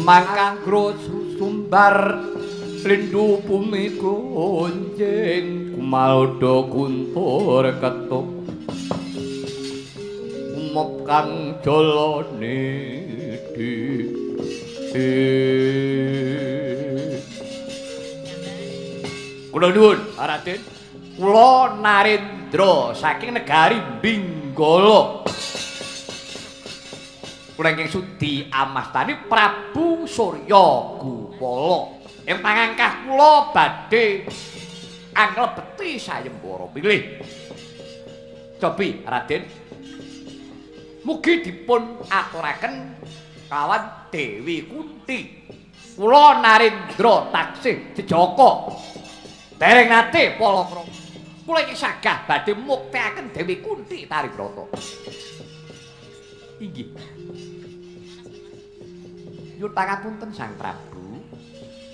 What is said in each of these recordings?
mangkangro sumbar lindu bumi gonjing kumalda kuntur ketuk umop kang jalane di kula nuwun Raden kula Narendra saking negari Binggala kula ingkang sudi amastani Prabu Surya Gupala ing pangangkah kula badhe anglebeti sayembara pilih cobi Raden mugi dipun aturaken kawan Dewi Kunti kula Narendra taksih jejaka dereng nate palakrama kula iki sagah badhe muktekaken Dewi Kunti Taribrata inggih nyuwun pangapunten Sang Prabu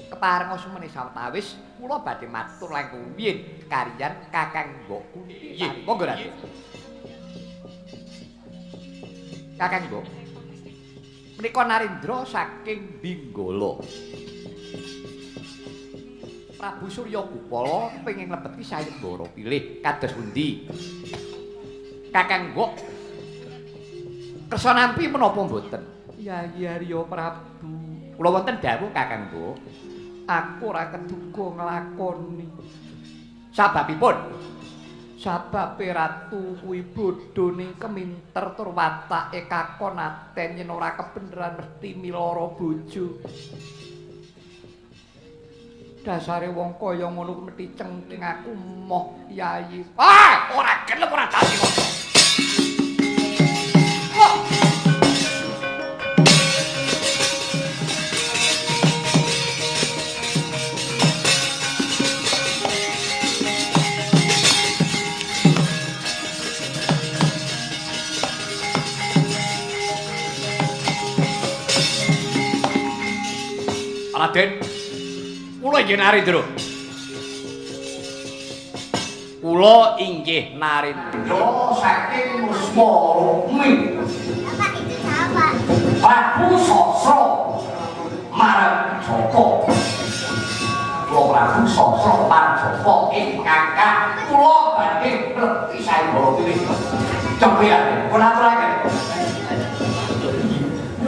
keparenga sumene sawetawis kula badhe matur langkung rumiyin kaliyan Kakang Mbok Kunti monggo Raden Kakang Mbok menika Narendra saking Binggala Prabu Surya Gupala pengin nglebeti sayembara pilih kados pundi Kakang Mbok kersa nampi menapa mboten Yayi Arya Prabu kula wonten dawuh Kakang Mbok aku ora keduga nglakoni sababipun sababe ratu kuwi bodhone keminter tur watake kakon aten yen ora kebeneran mesti milara bojo dasare wong kaya ngono mesti cengking aku moh Yayi ora gelem ora dadi ngono Raden, kula inggih Narendra. Kula inggih Narendra saking Musmarumi. Bapak itu siapa? Prabu Sasra marang Joko. Kula Prabu Sasra marang Joko ingkang kula badhe mlebeti sayembara pilih. Cobian kula aturaken.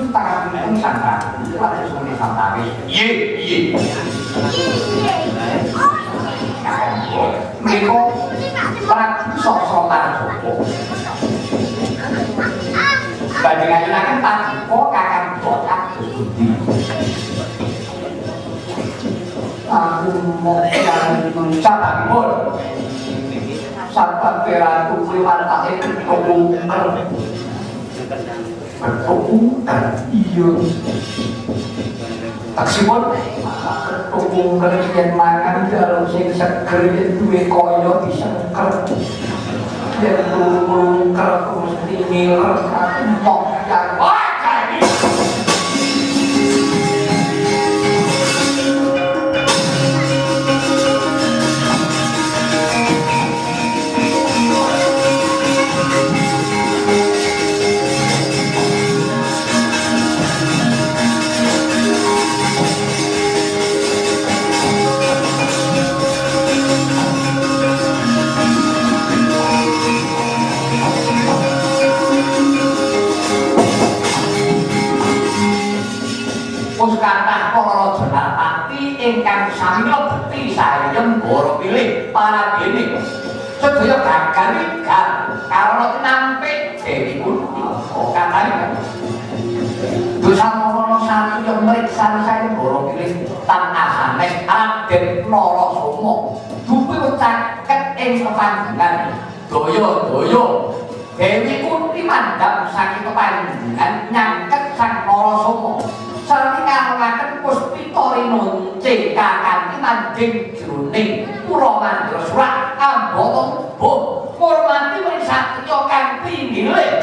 Tangan Sang Prabu pada sune sampeyan. Iye. Menika Prabu Sasra marang Joko. Badhe ngayunaken paduka Kakang Botak Budi. Aku mau sababipun sahabat Ratu Kliwantake kepungker. Kepungker iya. Taksipun kepungker yen mangan dalu sing seger yen duwe kaya disengker. Yen kepungker mesti ngiler mok yang wajah. Kathah para raja Narpati ingkang sami mlebeti sayembara pilih paradene sedaya gagarigan karana nampik Dewi Kunti katane dosa mono satu yang mriksa sayembara pilih tanah sanes Raden Narasoma dupi caket ing kepanjenengan daya-daya Dewi Kunti mandhap saking kepanjenengan nyangket Sang Narasoma sareng ngalaken Puspita rinunce kakanthi manjing jroning Pura Mandrasura ambata mbuh ngurmati wong satriya kang pinggilih.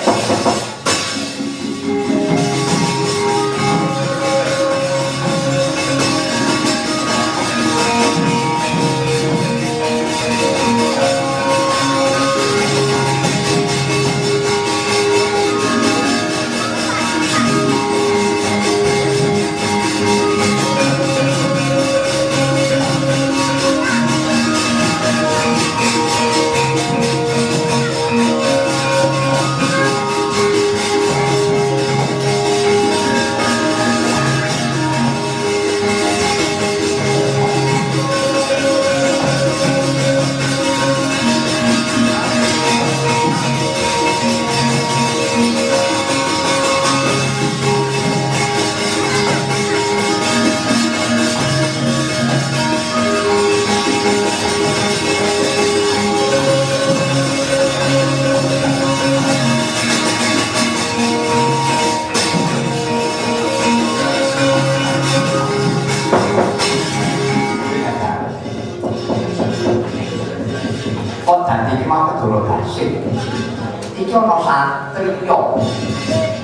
iki ana satriya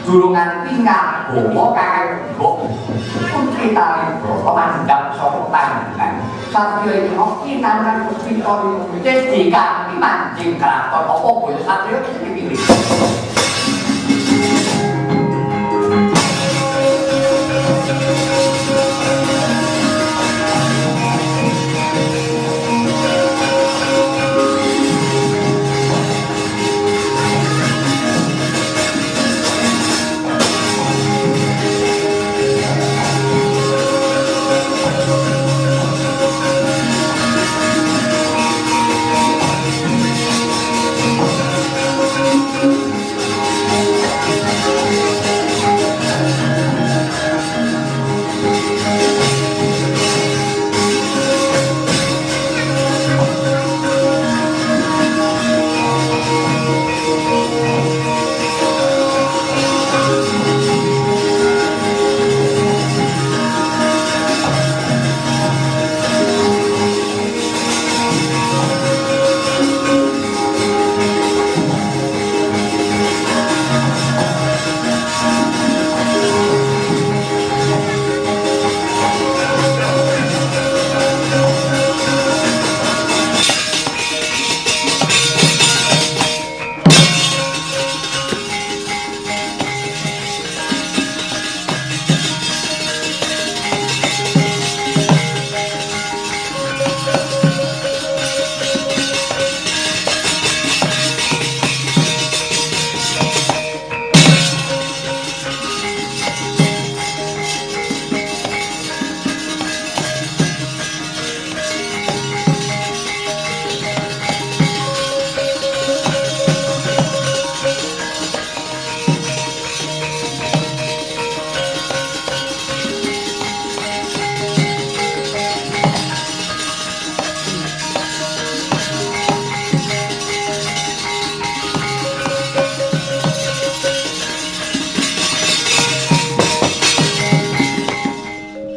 durungan tinggal bawa kakang mbok putri tali brata mandhap saka tanggungan satriya iki kinangan putra iki kanthi manjing kraton apa boyo satriya iki dipilih.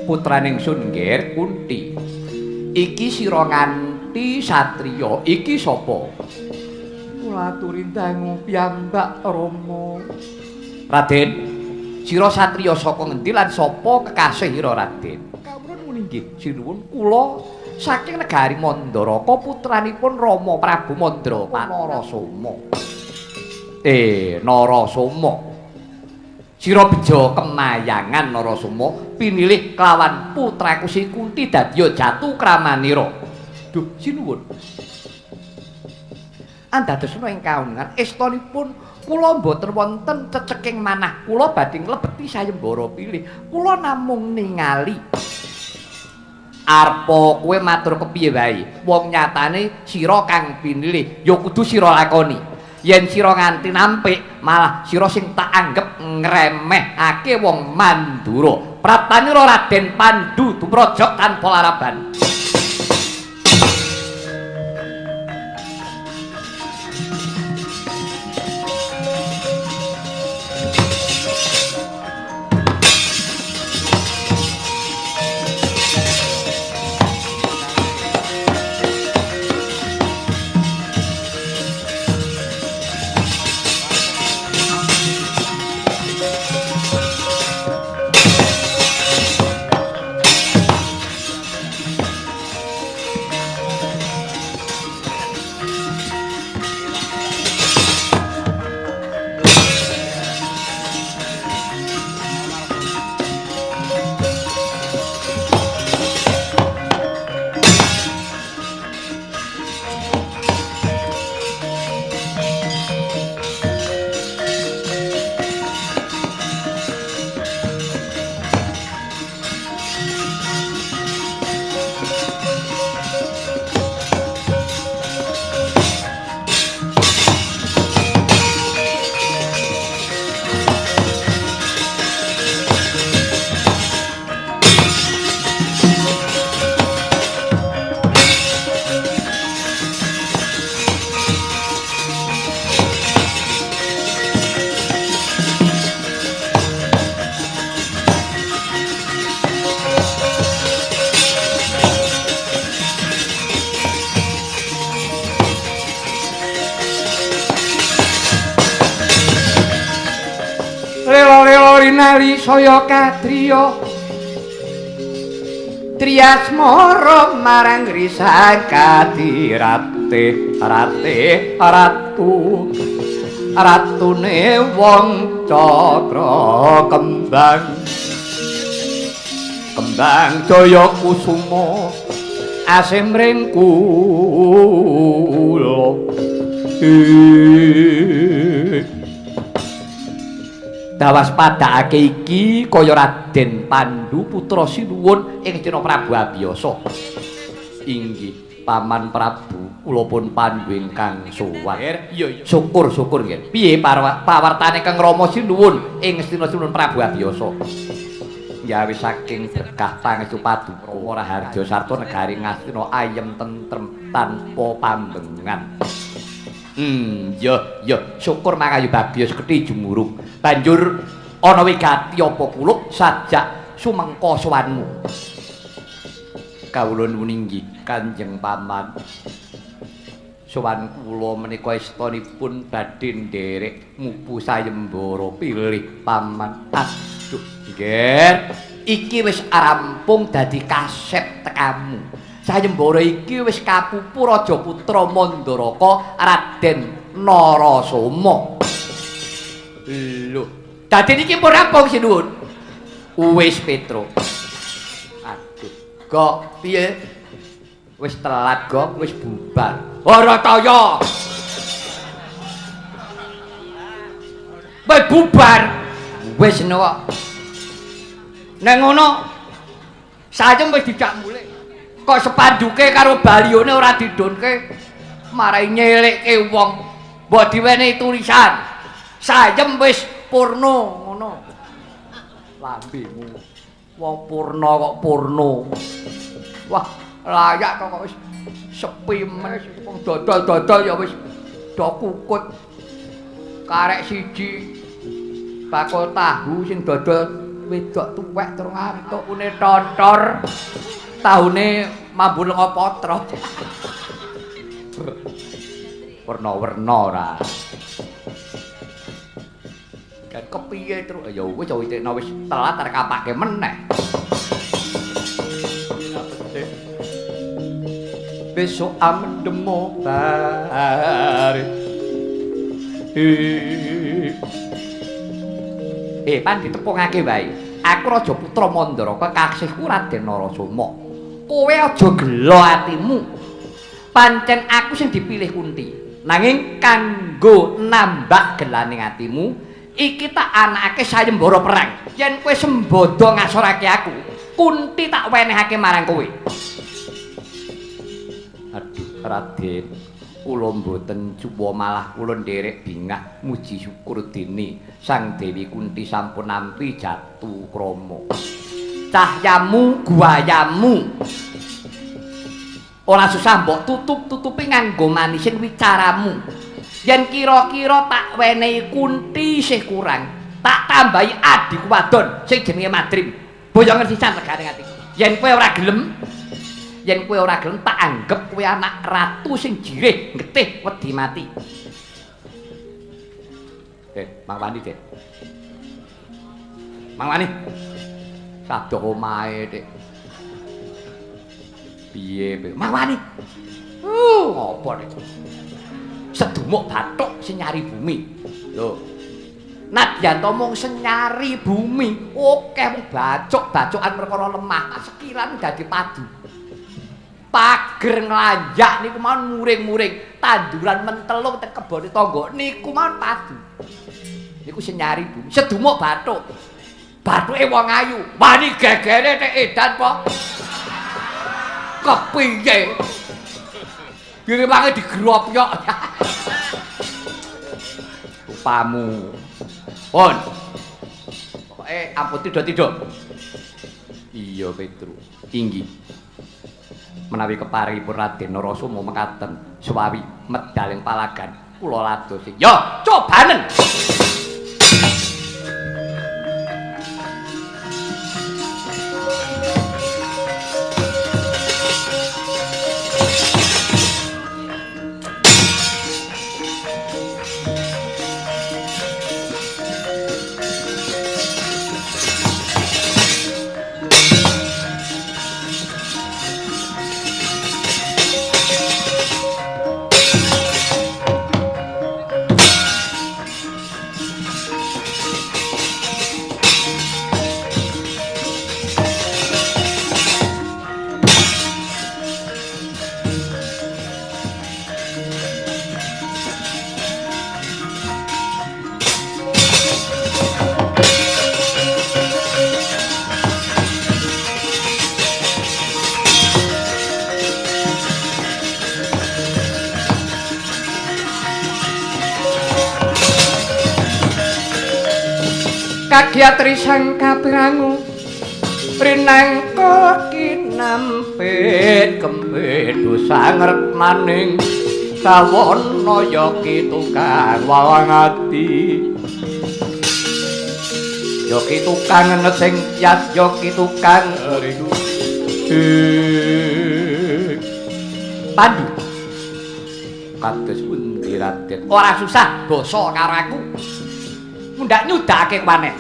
Putraning Sun nggih Kunti. Iki sira nganti satriya iki sapa? Kula aturi dangu piyambak Rama. Raden, sira satriya saka ngendi lan sapa kekasih ira Raden? Kawula muni nggih sinuwun kula saking negari Mandaraka putranipun Rama Prabu Mandrapati Narasoma. Narasoma. Sira beja kemayangan Narasoma pinilih kelawan putraku si Kunti dadi jatu kramanira. Duh sinuwun. Andadosna ing kaungan estanipun kula mboten wonten ceceking manah kula badhe nglebeti sayembara pilih. Kula namung ningali. Arpa kowe matur kepiye wae. Wong nyatane sira kang pinilih ya kudu sira lakoni. Yen sira nganti nampik malah sira sing tak anggep ngremehake wong Mandura. Praptanira Raden Pandhu Dupraja tanpa laraban. winali saya katriya Triasmara marang risakati ratune wong cakra kembang jaya kusuma asemring kula dawas padhake iki kaya Raden Pandhu putra sinuwun ing Cina Prabu Abiyasa. Inggih Paman Prabu, kula pun pandhu ingkang sowan. Iya. Syukur nggih. Piye pawartane Kang Rama sinuwun ing Astina Sinuwun Prabu Abiyasa? Ya wis saking berkah pangestu paduka Raharja sarta negari Ngastina ayem tentrem tanpa pambengan. Ya, syukur makayu Babiya Sekethi jumurung. Banjur ana wigati apa kuluk sajak sumengka sowanmu. Kawula nuwun inggih Kanjeng Paman. Sowan kula menika estanipun badhe nderek mupu sayembara pilih Paman. Aduh, Nger, iki wis rampung dadi kasep tekamu. Sayembara iki wis kapupur Raja Putra Mandaraka Raden Narasoma. Lho, dadi niki pun rampung sinuwun. Wis Petro. Aduh, kok piye? Wis telat kok, wis bubar. Barataya. Wis bubar. Wis ngono. Neng ngono sayem wis dijak mulih. Kok sepanduke karo balione ora didonke marai nyelikke wong mbok diwenehi tulisan sayem wis purna ngono lambemu wong purna kok purna wah layak kok wis sepi men wong dodol-dodol ya wis do kukut karek siji bakul tahu sing dodol wedok tuwek terus ngantuk une tontor tahune mambu lenga patra. Werna-werna ora. Kan kepiye terus ya wis wis telat arek kapake meneh. Besok amendemo bare. Pan ditepungake wae. Aku Raja Putra Mandaraka kaksihku Raden Narasoma. Kowe aja gelo atimu. Pancen aku sing dipilih Kunti. Nanging kanggo nambah gelaning atimu, iki tak anakake sayembara perang. Yen kowe sembodo ngasorake aku, Kunti tak wenehake marang kowe. Aduh, Raden, kula mboten cuwa malah kula nderek bingah muji syukur dene Sang Dewi Kunti sampun nampi jatuh krama. Cahyamu guayamu ora susah mbok tutup-tutupi nganggo manisin wicaramu. Yen kira-kira tak wenehi Kunti isih kurang, tak tambahi adikku wadon sing jenenge Madrim. Boyo ngerti regane atiku. Yen kowe ora gelem tak anggap kowe anak ratu sing jirih getih wedi mati. Mang Wani, Dek. Mang Wani. Sadoh omahe, Dik. Piye, Mang Wani? Ngopo, Dik? Sedumuk bathuk senyari bumi. Lho. Nadyan to mung senyari bumi, akeh mung bacuk-bacukan perkara lemah, sekiran dadi padu. Pager nglanjak niku mawon muring-muring, tanduran mentelung teng kebone tangga niku mawon padu. Niku senyari bumi, sedumuk bathuk. Bathuke wong ayu, wani gegere nek edan po. Kepiye? Dirimange digropyok. Rupamu. Pun. Pokoke ampun tidur-tidur. Iya, Petru. Inggih. Menawi keparipun Raden Narasoma mekaten suwawi medal ing palagan kula lados. Ya, cobanen. kagiatri sang kapirangu rinangka kinampit kempit dosa ngretmaning sawana ya kitukang walang ati ya kitukang sing yat ya kitukang Pandu kados pundi Raden ora susah basa karo aku mundak nyudakake panen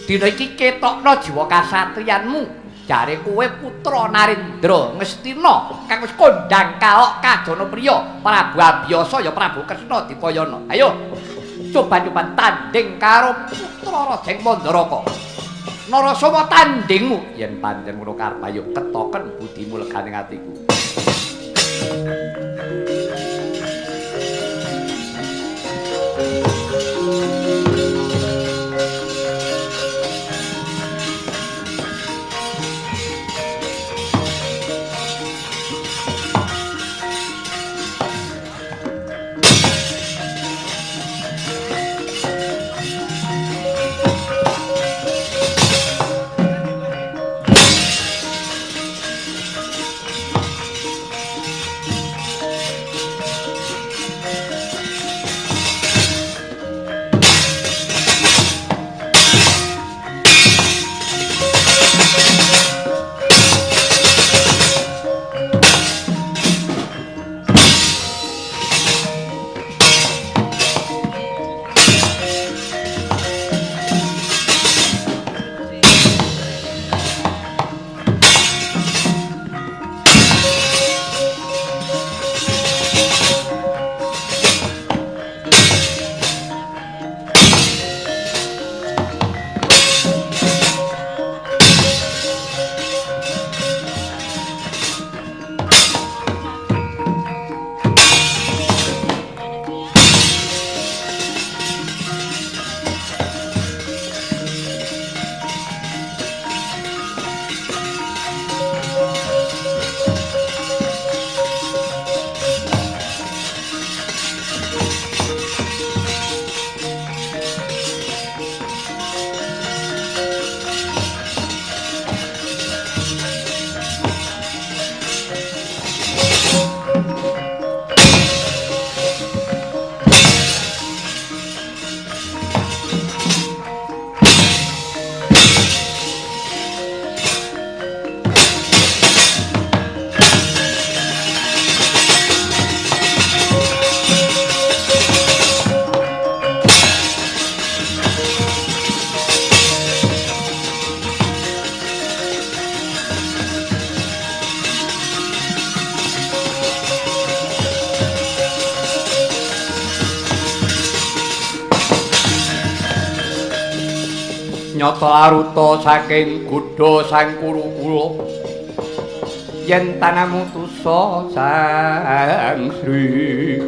dina iki ketokno jiwa kasatriyanmu jare kowe putra Narendra Ngastina kang wis kondhang kaok Kadana Priya Prabu Abiyasa ya Prabu Kresna dipayana ayo coba-coba tanding karo putra Rajeng Mandaraka Narasoma tandingmu yen pancen ngono karep ayo ketoken budimu leganing atiku nyata aruta saking Gudha sang Kurukula yen tanamu tusa sang Sri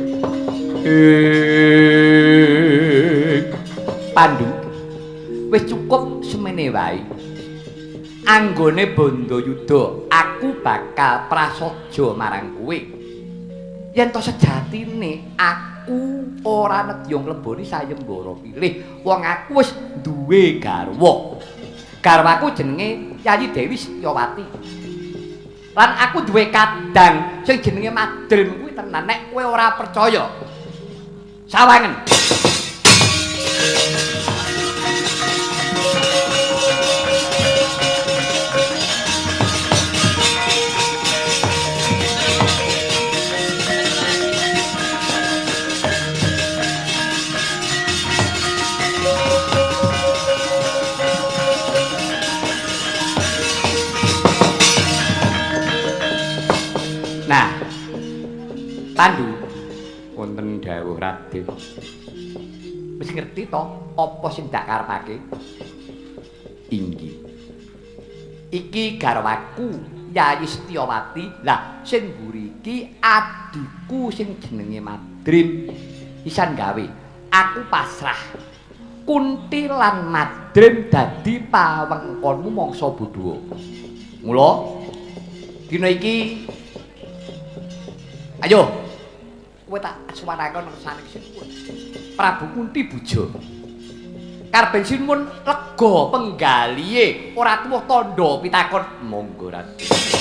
Pandu wis cukup semene wae anggone Bandayuda aku bakal prasaja marang kowe yen to sejatine aku ora nedya ngleboni sayembara pilih wong aku wis duwe garwa garwaku jenenge Yayi Dewi Setyawati lan aku duwe kadang sing jenenge Madrim kuwi tenan nek kowe ora percaya sawangen Nah, Pandu, wonten dawuh Raden. Wis ngerti to apa sing dak karepake? Inggih. Iki garwaku Yayi Setyawati. Lah, sing mburi iki adikku sing jenenge Madrim. Isan gawe aku pasrah. Kunti lan Madrim dadi pawengkonmu mangsa Budhawa. Mula dina iki ayo, kowe tak suwanakon ngersane sing Prabu Kunti Buja. Karepen sinuwun lega penggalihe ora tuwuh tandha pitakon monggo Raden.